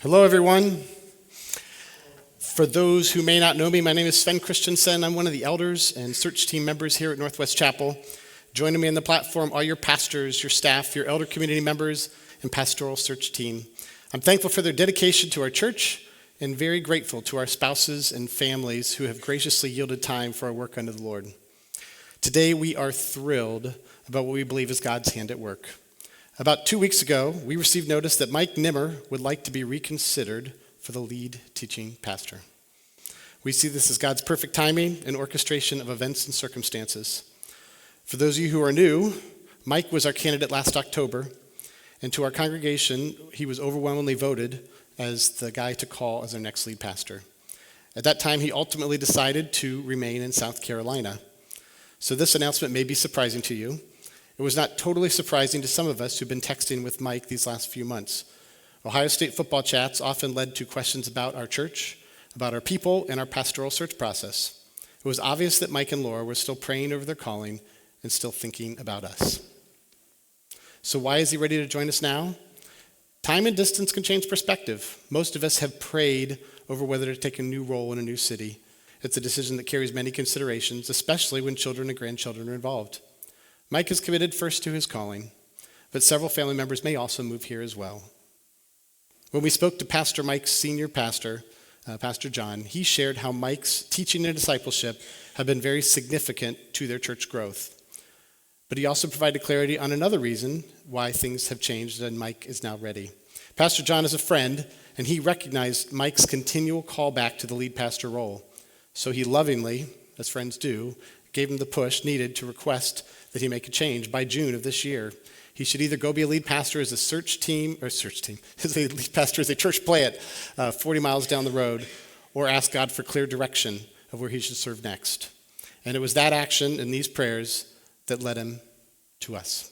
Hello, everyone. For those who may not know me, my name is Sven Christensen. I'm one of the elders and search team members here at Northwest Chapel. Joining me on the platform are your pastors, your staff, your elder community members, and pastoral search team. I'm thankful for their dedication to our church and very grateful to our spouses and families who have graciously yielded time for our work under the Lord. Today, we are thrilled about what we believe is God's hand at work. About 2 weeks ago, we received notice that Mike Nimer would like to be reconsidered for the lead teaching pastor. We see this as God's perfect timing and orchestration of events and circumstances. For those of you who are new, Mike was our candidate last October, and to our congregation, he was overwhelmingly voted as the guy to call as our next lead pastor. At that time, he ultimately decided to remain in South Carolina. So this announcement may be surprising to you. It was not totally surprising to some of us who've been texting with Mike these last few months. Ohio State football chats often led to questions about our church, about our people, and our pastoral search process. It was obvious that Mike and Laura were still praying over their calling and still thinking about us. So why is he ready to join us now? Time and distance can change perspective. Most of us have prayed over whether to take a new role in a new city. It's a decision that carries many considerations, especially when children and grandchildren are involved. Mike is committed first to his calling, but several family members may also move here as well. When we spoke to Pastor Mike's senior pastor, Pastor John, he shared how Mike's teaching and discipleship have been very significant to their church growth. But he also provided clarity on another reason why things have changed and Mike is now ready. Pastor John is a friend, and he recognized Mike's continual call back to the lead pastor role. So he lovingly, as friends do, gave him the push needed to request that he make a change by June of this year. He should either go be a lead pastor as a as a lead pastor as a church plant 40 miles down the road, or ask God for clear direction of where he should serve next. And it was that action and these prayers that led him to us.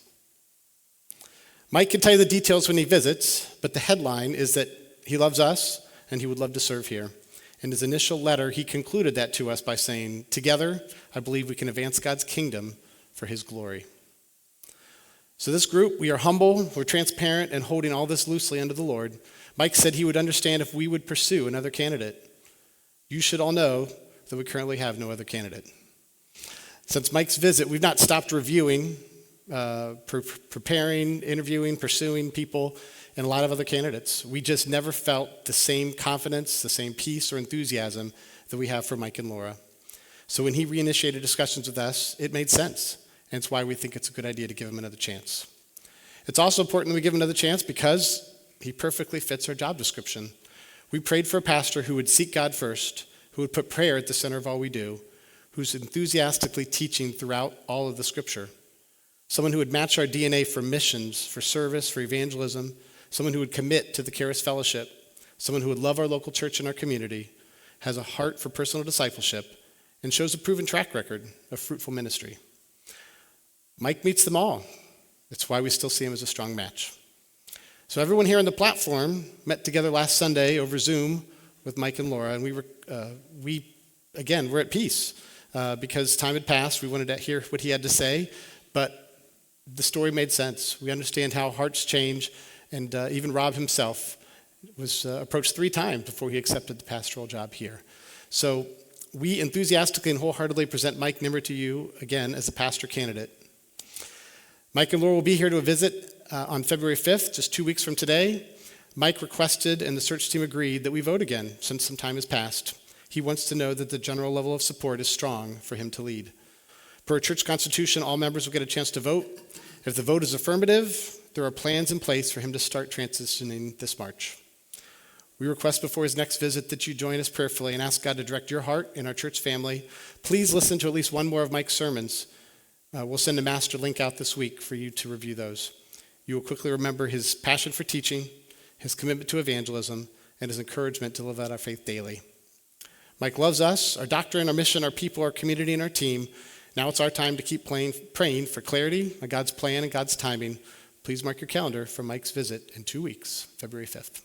Mike can tell you the details when he visits, but the headline is that he loves us and he would love to serve here. In his initial letter, he concluded that to us by saying, "Together, I believe we can advance God's kingdom for his glory." So this group, we are humble, we're transparent, and holding all this loosely under the Lord. Mike said he would understand if we would pursue another candidate. You should all know that we currently have no other candidate. Since Mike's visit, we've not stopped reviewing, preparing, interviewing, pursuing people, and a lot of other candidates. We just never felt the same confidence, the same peace or enthusiasm that we have for Mike and Laura. So when he reinitiated discussions with us, it made sense. And it's why we think it's a good idea to give him another chance. It's also important that we give him another chance because he perfectly fits our job description. We prayed for a pastor who would seek God first, who would put prayer at the center of all we do, who's enthusiastically teaching throughout all of the scripture. Someone who would match our DNA for missions, for service, for evangelism. Someone who would commit to the Charis Fellowship. Someone who would love our local church and our community, has a heart for personal discipleship, and shows a proven track record of fruitful ministry. Mike meets them all. That's why we still see him as a strong match. So everyone here on the platform met together last Sunday over Zoom with Mike and Laura, and we're at peace because time had passed. We wanted to hear what he had to say, but the story made sense. We understand how hearts change, and even Rob himself was approached 3 times before he accepted the pastoral job here. So we enthusiastically and wholeheartedly present Mike Nimer to you again as a pastor candidate. Mike and Laura will be here to a visit on February 5th, just 2 weeks from today. Mike requested and the search team agreed that we vote again since some time has passed. He wants to know that the general level of support is strong for him to lead. Per church constitution, all members will get a chance to vote. If the vote is affirmative, there are plans in place for him to start transitioning this March. We request before his next visit that you join us prayerfully and ask God to direct your heart and our church family. Please listen to at least one more of Mike's sermons. We'll send a master link out this week for you to review those. You will quickly remember his passion for teaching, his commitment to evangelism, and his encouragement to live out our faith daily. Mike loves us, our doctrine, our mission, our people, our community, and our team. Now it's our time to keep praying for clarity on God's plan and God's timing. Please mark your calendar for Mike's visit in 2 weeks, February 5th.